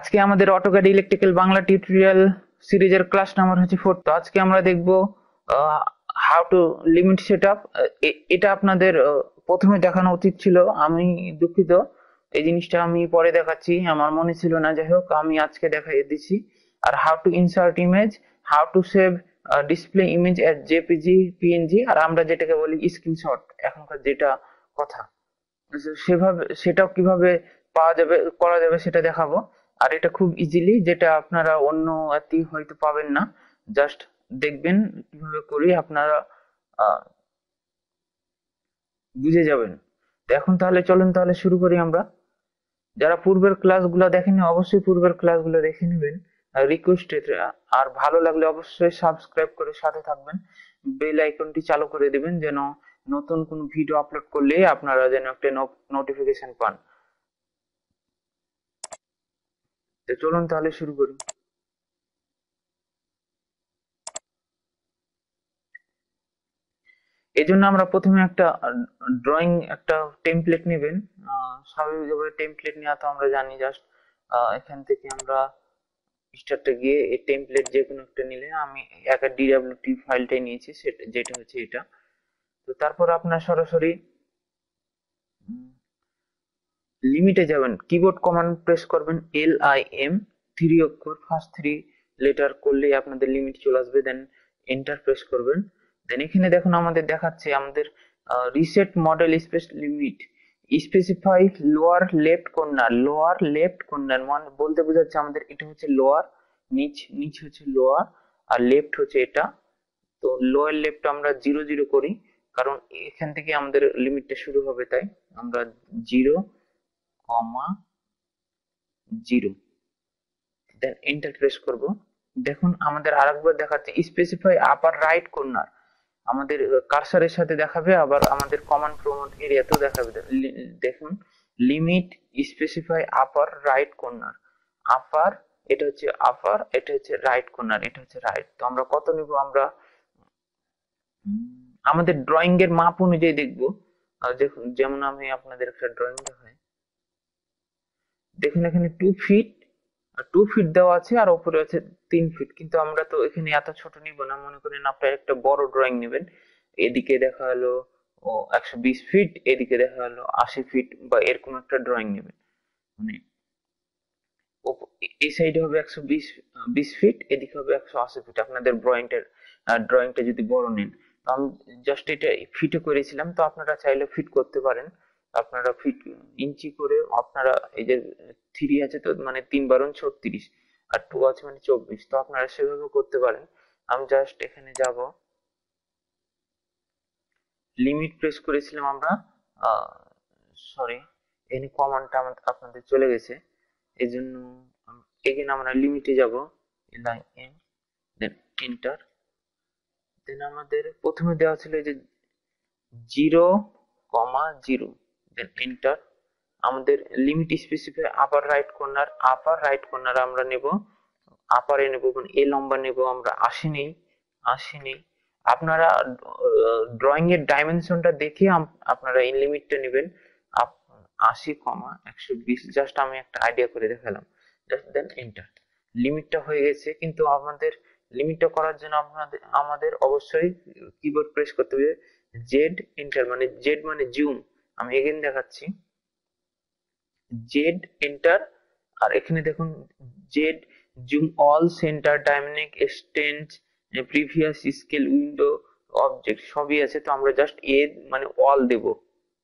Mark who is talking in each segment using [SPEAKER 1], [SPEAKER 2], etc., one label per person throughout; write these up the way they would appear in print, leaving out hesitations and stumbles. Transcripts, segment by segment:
[SPEAKER 1] আজকে আমাদের AutoCAD electrical Bangla tutorial সিরিজের ক্লাস নাম্বার হচ্ছে 4। তো আজকে আমরা দেখব হাউ টু লিমিট সেটআপ। এটা আপনাদের প্রথমে দেখানো উচিত ছিল, আমি দুঃখিত। এই জিনিসটা আমি পরে দেখাচ্ছি, আমার মনে ছিল না। যাই হোক, আমি আজকে দেখাই দিচ্ছি। আর how to insert image, how to save display image at JPG, PNG, আর আমরা যেটাকে বলি স্ক্রিনশট, এখনকার যেটা কথা, সেভাবে সেটাও কিভাবে পাওয়া যাবে, করা যাবে সেটা দেখাবো। আর এটা খুব ইজিলি, যেটা আপনারা অন্য আত্মীয় হয়তো পাবেন না। জাস্ট দেখবেন কিভাবে করি, আপনারা বুঝে যাবেন। তো এখন তাহলে চলুন তাহলে শুরু করি আমরা। যারা পূর্বের ক্লাসগুলো দেখেনি অবশ্যই পূর্বের ক্লাসগুলো দেখে নেবেন রিকোয়েস্ট। আর ভালো লাগলে অবশ্যই সাবস্ক্রাইব করে সাথে থাকবেন, বেল আইকনটি চালু করে দিবেন, যেন নতুন কোনো ভিডিও আপলোড করলে আপনারা যেন একটা নোটিফিকেশন পান। তো চলুন তাহলে শুরু করি। এই জন্য আমরা প্রথমে একটা ড্রয়িং, একটা টেমপ্লেট নেবেন। স্বাভাবিকভাবে টেমপ্লেট নেওয়া তো আমরা জানি। জাস্ট এখান থেকে আমরা স্টার্টে গিয়ে এই টেমপ্লেট যে কোনো একটা নিলে, আমি একটা ডিডব্লিউটি ফাইলটাই নিয়েছি, সেটা যেটা হচ্ছে এটা। তো তারপর আপনার সরাসরি লিমিটে যাবেন, কিবোর্ড কমান্ড প্রেস করবেন LIM, 3 অক্ষর, ফার্স্ট 3 লেটার করলেই আপনাদের লিমিট চলে আসবে। দেন এন্টার প্রেস করবেন। দেন এখানে দেখুন আমাদের দেখাচ্ছে আমাদের reset model space limit, specify lower left corner. Lower left corner মানে বলতে বোঝাচ্ছে আমাদের এটা হচ্ছে লোয়ার, নিচ নিচ হচ্ছে লোয়ার, আর লেফট হচ্ছে এটা। তো লোয়ার লেফট আমরা 0 0 করি, কারণ এখান থেকে আমাদের লিমিটটা শুরু হবে, তাই আমরা 0,0। দেন এন্টার প্রেস করব। দেখুন আমাদের আরেকবার দেখাচ্ছে স্পেসিফাই আপার রাইট কর্নার, আমাদের কার্সারের সাথে দেখাবে, আবার আমাদের কমান্ড প্রম্পট এরিয়াতেও দেখাবে। দেখুন limit specify upper right corner. Upper, এটা হচ্ছে আপার, এটা হচ্ছে রাইট কর্নার, এটা হচ্ছে রাইট। তো আমরা কত নিব, আমরা আমাদের ড্রয়িং এর মাপ অনুযায়ী দেখবো। দেখুন যেমন আমি আপনাদের একটা ড্রয়িং দেখাই। দেখুন এখানে 2 ফিট, 2 ফিট দেওয়া আছে, আর উপরে আছে 3 ফিট। কিন্তু আমরা তো এখানে এত ছোট নিব না, মনে করেন আপনার একটা বড় ড্রয়িং নেবেন। এদিকে দেখা হলো 120 ফিট, এদিকে দেখা হলো 80 ফিট, বা এরকম একটা ড্রয়িং নেবেন। মানে এই সাইডে হবে 120 ফিট, এদিকে হবে 180 ফিট, আপনাদের ড্রয়িংটা যদি বড় নেন। তো আমি জাস্ট এটা ফিটে করেছিলাম, তো আপনারা চাইলে ফিট করতে পারেন। আপনারা ফিট ইঞ্চি করে, আপনারা এই যে 3 আছে, তো মানে 3 × 36, আর 2 আছে মানে 24, তো আপনারা সেভাবে করতে পারেন। আমি জাস্ট এখানে যাব, লিমিট প্রেস করেছিলাম আমরা, সরি, এখানে কমান্ডটা আপনাদের চলে গেছে, এই জন্য এখানে আমরা লিমিটে যাব, LIM, দেন এন্টার। দেন আমাদের প্রথমে দেওয়া ছিল যে 0,0, দেন এন্টার। আমাদের limit specify upper right corner, আপার রাইট কর্নার আমরা নেব, আপারে নেব, মানে এ লম্বা নেব আমরা 80 নেই, 80 নেই। আপনারা ড্রয়িং এর ডাইমেনশনটা দেখে আপনারা এই লিমিটটা নেবেন। 80,120, জাস্ট আমি একটা আইডিয়া করে দেখালাম। জাস্ট দেন এন্টার। লিমিটটা হয়ে গেছে, কিন্তু আমাদের লিমিটটা করার জন্য আমাদের অবশ্যই কিবোর্ড প্রেস করতে হবে জেড এন্টার, মানে জেড মানে জুম। আমি এগেন দেখাচ্ছি, জেড এন্টার। আর এখানে দেখুন Z zoom, all, centre, dynamic, extend, previous, scale, window, object সবই আছে। তো আমরা জাস্ট মানে অল দেব,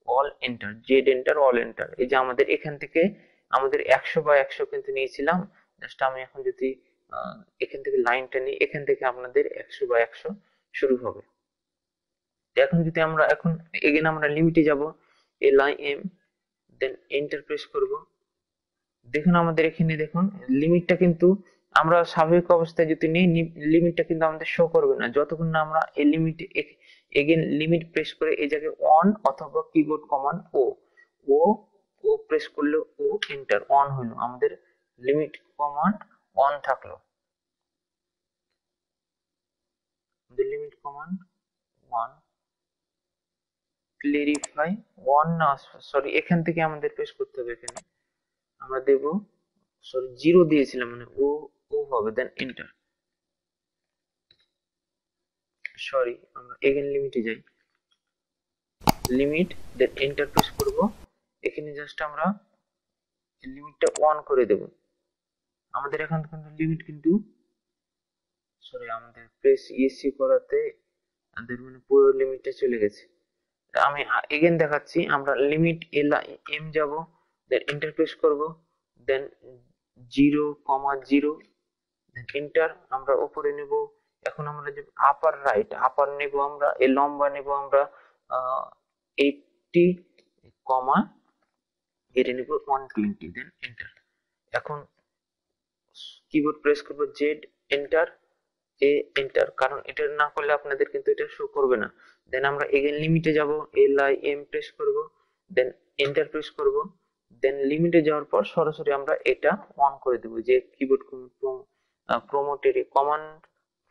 [SPEAKER 1] all enter, Z enter, all enter. এই যে আমাদের এখান থেকে আমাদের 100/100 কিন্তু নিয়েছিলাম। জাস্ট আমি এখন যদি এখান থেকে লাইনটা নিই, এখান থেকে আপনাদের 100/100 শুরু হবে। এখন যদি আমরা এখন এগেন আমরা লিমিটে যাব, LIM, দেন এন্টার প্রেস করব। দেখুন আমাদের এখানে দেখুন লিমিটটা কিন্তু আমরা স্বাভাবিক অবস্থায় যদি নিই, লিমিটটা কিন্তু আমাদের শো করবে না যতক্ষণ না আমরা এই লিমিট, এগেন লিমিট প্রেস করে এই জায়গায় অন, অথবা কিবোর্ড কমান্ড ও ও প্রেস করলে ও এন্টার, অন হলো, আমাদের লিমিট কমান্ড অন থাকলো, আমাদের লিমিট কমান্ড অন। ক্লেরিফাই, অন না, সরি, এখান থেকে আমাদের প্রেস করতে হবে। এখানে আমরা দেব সরি জিরো দিয়েছিলাম, মানে ও ও হবে, দেন এন্টার। সরি, আমরা এগেন লিমিটে যাই, লিমিট, দেন এন্টার প্রেস করব। এখানে জাস্ট আমরা লিমিটটা অন করে দেব। আমাদের এখন কিন্তু লিমিট কিন্তু, সরি আমাদের প্রেস ইএসসি করাতে আমাদের মানে পুরো লিমিটটা চলে গেছে। আমি এগেন দেখাচ্ছি, আমরা লিমিট এল এম যাব, দেন এন্টার প্রেস করব, দেন 0,0, দেন এন্টার। আমরা উপরে নেব, এখন আমরা যে আপার রাইট আপার নেব, আমরা এই লম্বা নেব আমরা 80, কমা এটা নেব 120, দেন এন্টার। এখন কিবোর্ড প্রেস করব জেড, এন্টার, এ, এন্টার, কারণ এটা না করলে আপনাদের কিন্তু এটা শো করবে না। দেন আমরা এগেন লিমিটে যাব, এল আই এম প্রেস করব, দেন এন্টার প্রেস করব। দেন লিমিটে যাওয়ার পর সরাসরি আমরা এটা অন করে দেব, যে keyboard promote area, command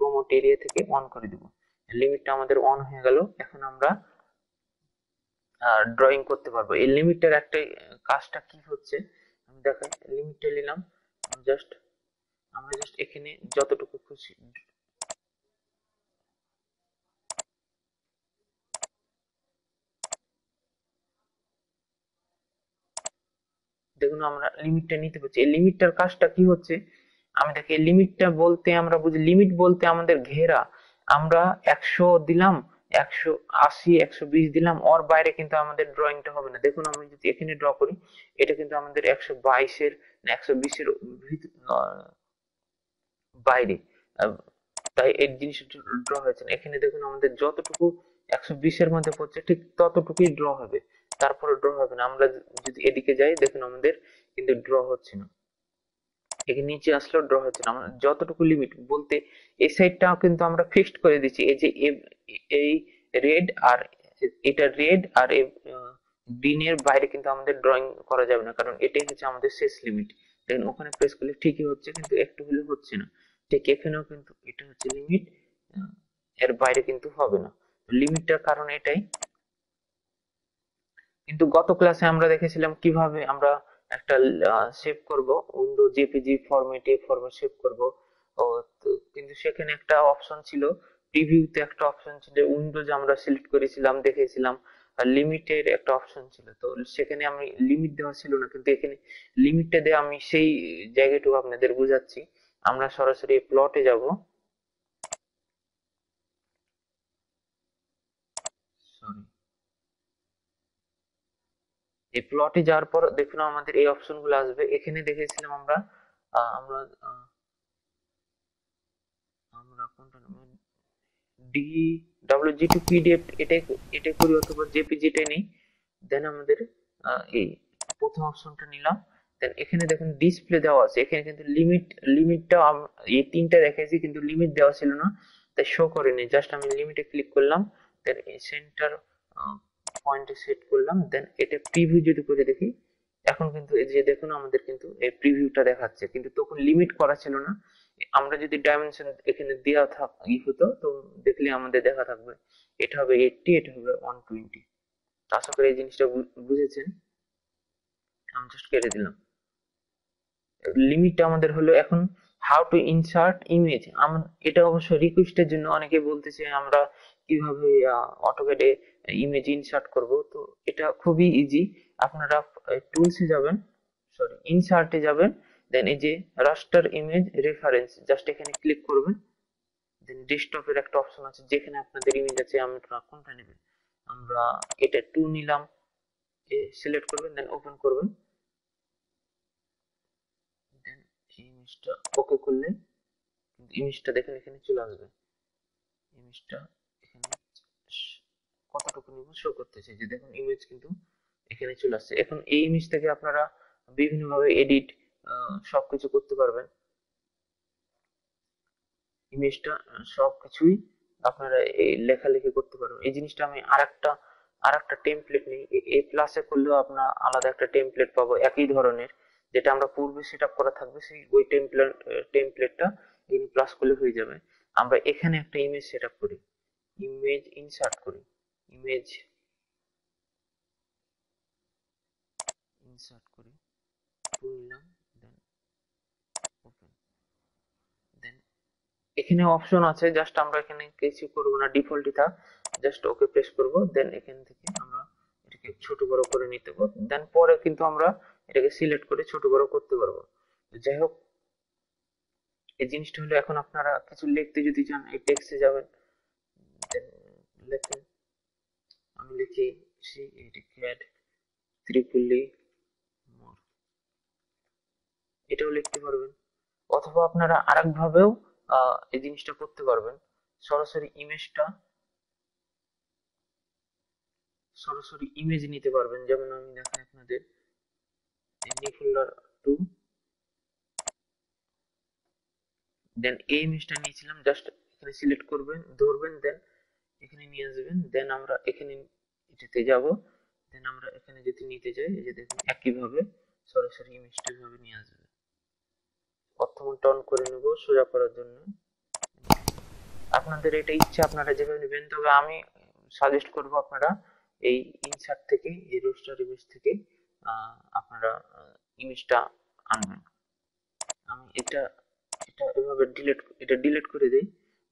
[SPEAKER 1] promote area থেকে অন করে দেব। লিমিটটা আমাদের অন হয়ে গেল। এখন আমরা ড্রয়িং করতে পারবো। এই লিমিটটার একটা কাজটা কি হচ্ছে আমি দেখাই। লিমিটটা নিলাম, জাস্ট আমরা জাস্ট এখানে যতটুকু খুশি, দেখুন আমরা লিমিটটা নিতে পারছি। এই লিমিটটার কাজটা কি হচ্ছে আমি দেখি। লিমিটটা বলতে আমরা বুঝি, লিমিট বলতে আমাদের ঘেরা। আমরা 100 দিলাম, 180, 120 দিলাম, ওর বাইরে কিন্তু আমাদের ড্রয়িংটা হবে না। দেখুন আমি যদি এখানে ড্র করি, এটা কিন্তু আমাদের 122-এর, 120-এর বাইরে। আহ, তাই এই জিনিসটা ড্র হয়েছে না। এখানে দেখুন আমাদের যতটুকু 120-এর মধ্যে পড়ছে ঠিক ততটুকুই ড্র হবে, তারপরে ড্র হবে না। আমরা যদি এদিকে যাই, দেখুন আমাদের কিন্তু ড্র হচ্ছে না। এখানে নিচে আসলেও ড্র হচ্ছে না। আমরা যতটুকু লিমিট বলতে এই সাইডটাও কিন্তু আমরা ফিক্সড করে দিচ্ছি। এই যে এই রেড আর এটা রেড আর গ্রিন এর বাইরে কিন্তু আমাদের ড্রয়িং করা যাবে না, কারণ এটাই হচ্ছে আমাদের শেষ লিমিট। দেখুন ওখানে প্রেস করলে ঠিকই হচ্ছে, কিন্তু একটু হলেও হচ্ছে না। ঠিক এখানেও কিন্তু এটা হচ্ছে লিমিট, এর বাইরে কিন্তু হবে না। লিমিটটার কারণ এটাই। কিন্তু গত ক্লাসে আমরা দেখেছিলাম কিভাবে আমরা একটা সেভ করব, উইন্ডো জেপিজি ফরম্যাটে ফরম্যাট সেভ করব। ও কিন্তু সেখানে একটা অপশন ছিল, প্রিভিউতে একটা অপশন ছিল, উইন্ডোজ আমরা সিলেক্ট করেছিলাম দেখেছিলাম, আর লিমিটের একটা অপশন ছিল। তো সেখানে আমি লিমিট দেওয়া ছিল না, কিন্তু এখানে লিমিটটা দিয়ে আমি সেই জায়গাটুকু আপনাদের বুঝাচ্ছি। আমরা সরাসরি প্লটে যাব, সরি এই প্লটে যাওয়ার পর দেখুন আমাদের এই অপশন গুলো আসবে। এখানে দেখেছিলাম আমরা আমরা আমরা কোনটা ডি ডব্লিউজি টু পিডিএফ, এটাই এটাই করি, অথবা জেপিজিটাই নেই। দেন আমাদের এই প্রথম অপশনটা নিলাম। দেন এখানে দেখুন ডিসপ্লে দেওয়া আছে, এখানে কিন্তু লিমিটটা এই তিনটা রেখেছি, কিন্তু লিমিট দেওয়া ছিল না, তাই শো করেনি। জাস্ট আমি লিমিটে ক্লিক করলাম, দেন সেন্টার পয়েন্টে সেট করলাম, দেন এটা প্রিভিউ যদি করে দেখি, এখন কিন্তু এই যে দেখুন আমাদের কিন্তু এই প্রিভিউটা দেখাচ্ছে, কিন্তু তখন লিমিট করা ছিল না। আমরা যদি ডাইমেনশন এখানে দেওয়া হতো, তো দেখলে আমাদের দেখা থাকবে এটা হবে 80, এটা হবে 120। আশা করি এই জিনিসটা বুঝেছেন। আমি জাস্ট কেটে দিলাম। লিমিটটা আমাদের হলো এখন হাউ টু ইনসার্ট ইমেজ। এটা অবশ্য রিকোয়েস্টের জন্য অনেকে বলতেছে আমরা কিভাবে অটোক্যাডে ইমেজ ইনসার্ট করব। তো এটা খুবই ইজি। আপনারা টুলসে যাবেন, সরি ইনসার্টে যাবেন, দেন এই যে রাস্টার ইমেজ রেফারেন্স, জাস্ট এখানে ক্লিক করবেন। দেন ডেস্কটপের একটা অপশন আছে, যেখানে আপনাদের ইমেজ আছে, আমরা কোনটা নেবেন, আমরা এটা 2 নিলাম, সিলেক্ট করবেন, দেন ওপেন করবেন। দেন ইমেজটা ওকে করলে ইমেজটা দেখেন এখানে চলে আসবে। ইমেজটা এখানে কতটুকু নিব শো করতেছে, যে দেখুন ইমেজ কিন্তু এখানে চলে আসছে। এখন এই ইমেজ থেকে আপনারা বিভিন্ন ভাবে এডিট সবকিছু করতে পারবেন। ইমেজটা সবকিছুই আপনারা এই লেখালেখি করতে পারবেন। এই জিনিসটা আমি আরেকটা টেমপ্লেট নেই, এই প্লাসে করলেও আপনার আলাদা একটা টেমপ্লেট পাবো একই ধরনের, যেটা আমরা পূর্বে সেটআপ করা থাকবে, সেই ওই টেমপ্লেটটা এই প্লাস করলে হয়ে যাবে। আমরা এখানে একটা ইমেজ সেটআপ করি, ইমেজ ইনসার্ট করি, ইমেজ ইনসার্ট করি, টু নিলাম, দেন এখানে অপশন আছে, জাস্ট আমরা এখানে কিছু করব না, ডিফল্টই থাক, জাস্ট ওকে প্রেস করব। দেন এখান থেকে আমরা এটাকে ছোট বড় করে নিতে পারবো। দেন পরে কিন্তু আমরা এটাকে সিলেক্ট করে ছোট বড় করতে পারবো। যাই হোক, এই জিনিসটা হলো, এখন আপনারা কিছু লিখতে যদি চান এই টেক্সটে যাবেন, দেন লেখেন, আমি লিখি সি এটি ক্যাড ত্রিপুলি মোর, এটাও লিখতে পারবেন। অথবা আপনারা আরেক ভাবেও এই জিনিসটা করতে পারবেন, সরাসরি ইমেজ নিতে পারবেন। যেমন আমি দেখাই আপনাদের, নিউ ফোল্ডার 2, দেন এই ইমেজটা নিয়েছিলাম, জাস্ট এখানে সিলেক্ট করবেন, ধরবেন, দেন এখানে নিয়ে আসবেন। দেন আমরা এখানে এটাতে যাব, দেন আমরা এখানে যদি নিতে যাই, এই যে দেখুন একইভাবে সরাসরি ইমেজটা ভাবে নিয়ে আসবে। প্রথমটা অন করে নেব সোজা করার জন্য। আপনাদের এটা ইচ্ছা, আপনারা যেভাবে নেবেন, তবে আমি সাজেস্ট করব আপনারা এই ইনসার্ট থেকে, এই রোস্টার ইমেজ থেকে আপনারা ইমেজটা আনবেন। আমি এটা এটা এভাবে ডিলিট করে দেই।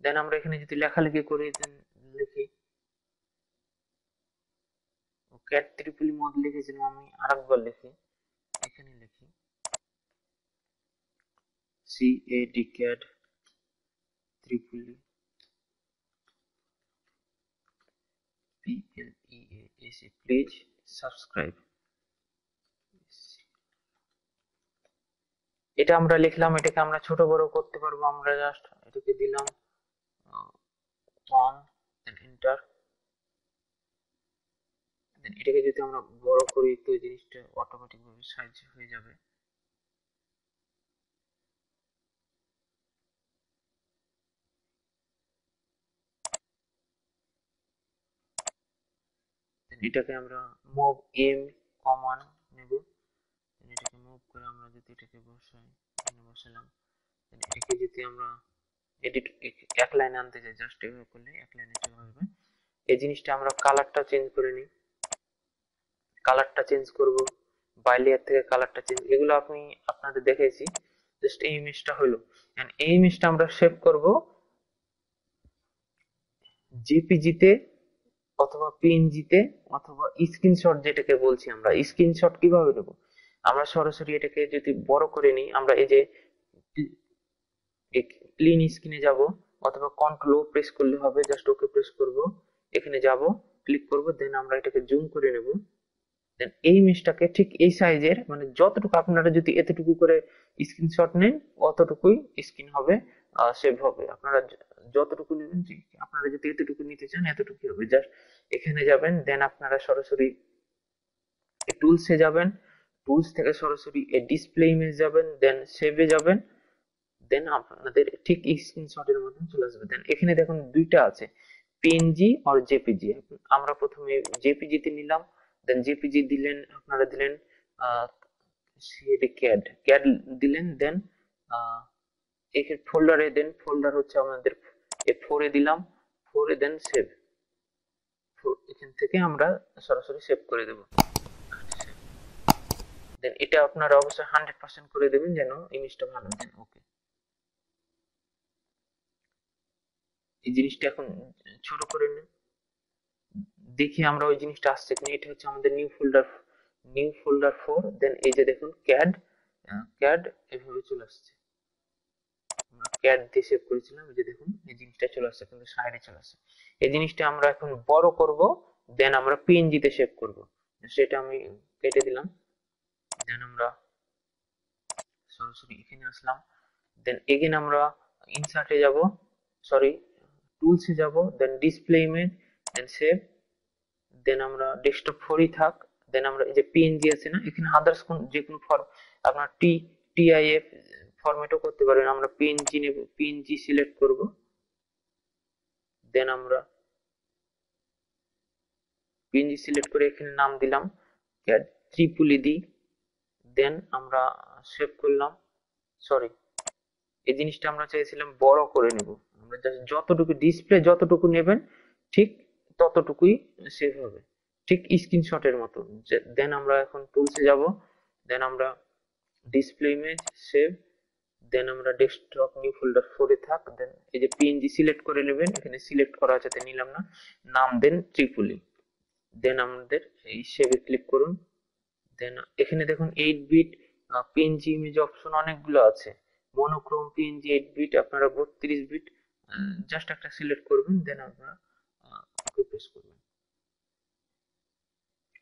[SPEAKER 1] দেন আমরা এখানে যদি লেখালেখি করি, দেন লিখি ক্যাট ত্রিপুলি মড লিখেছিলাম, আমি আরেকবার লিখি, এখানে লিখি CAD CAD ত্রিপুলি PLEAC, please subscribe. এটা আমরা লিখলাম, এটাকে আমরা ছোট বড় করতে পারবো। আমরা জাস্ট এটাকে দিলাম 1, দেন এন্টার। দেন এটাকে যদি আমরা বড় করি, তো জিনিসটা অটোমেটিক ভাবে সাইজ হয়ে যাবে। এটাকে আমরা মুভ এম কমান্ড নেব, এটাকে মুভ করে আমরা যদি এটাকে বসাই, এখানে বসালাম। এটাকে যদি আমরা এডিট এক লাইনে আনতে চাই, জাস্ট এভাবে করলে এক লাইনে চলে আসবে। এই জিনিসটা আমরা কালারটা চেঞ্জ করে নিই, কালারটা চেঞ্জ করব, বাই লেয়ার থেকে কালারটা চেঞ্জ, এগুলো আমি আপনাদের দেখাইছি। জাস্ট এই ইমেজটা হলো, এন্ড এই ইমেজটা আমরা সেভ করব জেপিজি তে অথবা পিএনজি তে, অথবা স্ক্রিনশট যেটাকে বলছি আমরা। স্ক্রিনশট কিভাবে নেব, আমরা সরাসরি এটাকে যদি বড় করে নিই, আমরা এই যে ক্লিন স্ক্রিনে যাব, অথবা কন্ট্রোল ও প্রেস করলে হবে, জাস্ট ওকে প্রেস করব, এখানে যাব, ক্লিক করব, দেন আমরা এটাকে জুম করে নেব। দেন এই ইমেজটাকে ঠিক এই সাইজের, মানে যতটুকু আপনারা যদি এতটুকু করে স্ক্রিনশট নেন, অতটুকুই স্ক্রিন হবে, সেভ হবে। আপনারা যতটুকু নেবেন, আপনারা যদি এতটুকু নিতে চান এতটুকুই হবে। জাস্ট এখানে যাবেন, দেন আপনারা সরাসরি টুলসে যাবেন, টুলস থেকে সরাসরি ডিসপ্লে ইমেজ যাবেন, দেন সেভে যাবেন, দেন আপনাদের ঠিক স্ক্রিনশটের মতন চলে আসবে। দেন এখানে দেখুন দুইটা আছে, পিএনজি আর জেপিজি। আমরা প্রথমে জেপিজি তে নিলাম, দেন জেপিজি দিলেন, আপনারা দিলেন সিএডি ক্যাড ক্যাড দিলেন, দেন এই ফোল্ডারে দেন, ফোল্ডার হচ্ছে আমাদের ফোর এ দিলাম, ফোর এ দেন সেভ, এখান থেকে আমরা সরাসরি সেভ করে দেব। দেন এটা আপনারা অবশ্যই 100% করে দেবেন যেন ইমেজটা ভালো। দেন ওকে, এই জিনিসটা এখন ছোট করে নেন, দেখি আমরা ওই জিনিসটা আসছে কিনা। এটা হচ্ছে আমাদের নিউ ফোল্ডার 4। দেন এই যে দেখুন ক্যাড ক্যাড এভাবে চলে আসছে, আমরা ক্যাড দিয়ে সেভ করেছিলাম, এই যে দেখুন এই জিনিসটা চলে আসছে, কিন্তু সাইডে চলে আসছে। এই জিনিসটা আমরা এখন বড় করব, দেন আমরা পিএনজি তে সেভ করব, সেটা আমি কেটে দিলাম। দেন আমরা সরাসরি এখানে আসলাম, দেন এগেন আমরা ইনসার্টে যাব, সরি টুলসে যাব, দেন ডিসপ্লে ইমেজ, দেন সেভ, দেন আমরা ডেস্কটপ 4ই থাক, দেন আমরা এই যে পিএনজি আছে না, এখানে আদার্স কোন যে কোনো ফর্ম, আপনার টিআইএফ ফরম্যাটও করতে পারেন। আমরা পিএনজি নেব, পিএনজি সিলেক্ট করব, দেন আমরা পিএনজি সিলেক্ট করে এখানে নাম দিলাম ক্যাড ত্রিপুলি দি, দেন আমরা সেভ করলাম। সরি, এই জিনিসটা আমরা চাইছিলাম বড় করে নেব, আমরা যতটুকু ডিসপ্লে যতটুকু নেবেন ঠিক ততটুকুই সেভ হবে, ঠিক স্ক্রিনশটের মতো। দেন আমরা এখন টুলসে যাব, দেন আমরা ডিসপ্লে ইমেজ সেভ, দেন আমরা ডেস্কটপ নিউ ফোল্ডার 4 এ থাক, দেন এই যে পিএনজি সিলেক্ট করে নেবেন, এখানে সিলেক্ট করা আছে তাই নিলাম না, নাম দেন ট্রিপলি, দেন আমাদের এই সেভে ক্লিক করুন। দেন এখানে দেখুন 8 বিট পিএনজি ইমেজ অপশন অনেকগুলো আছে, মনোক্রোম পিএনজি 8 বিট, আপনারা 32 বিট জাস্ট একটা সিলেক্ট করবেন, দেন আপনারা ওকে প্রেস করবেন।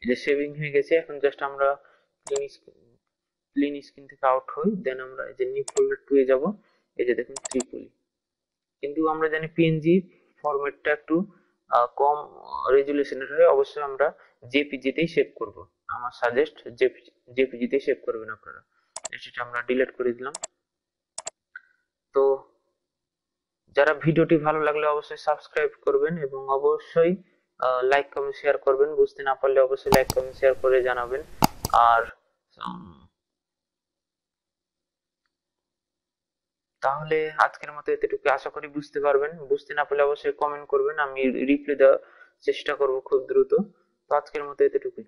[SPEAKER 1] এই যে সেভিং হয়ে গেছে, এখন জাস্ট আমরা ক্লিন স্ক্রিন থেকে আউট হই, দেন আমরা এই যে নিউ ফোল্ডার 2 এ যাব, এই যে দেখুন ট্রিপলি। কিন্তু আমরা জানি পিএনজি ফরম্যাটটা একটু কম রেজুলেশনের হয়, অবশ্যই আমরা জেপিজি তেই সেভ করব। আমার সাজেস্ট জেপিজি তে সেভ করবেন আপনারা। সেটা আমরা ডিলিট করে দিলাম। তো যারা ভিডিওটি ভালো লাগলে অবশ্যই সাবস্ক্রাইব করবেন এবং অবশ্যই লাইক কমেন্ট শেয়ার করবেন, বুঝতে না পারলে অবশ্যই লাইক কমেন্ট শেয়ার করে জানাবেন। আর তাহলে আজকের মতো এতটুকু, আশা করি বুঝতে পারবেন, বুঝতে না পারলে অবশ্যই কমেন্ট করবেন, আমি রিপ্লাই দেওয়ার চেষ্টা করব খুব দ্রুত। তো আজকের মতো এতটুকুই।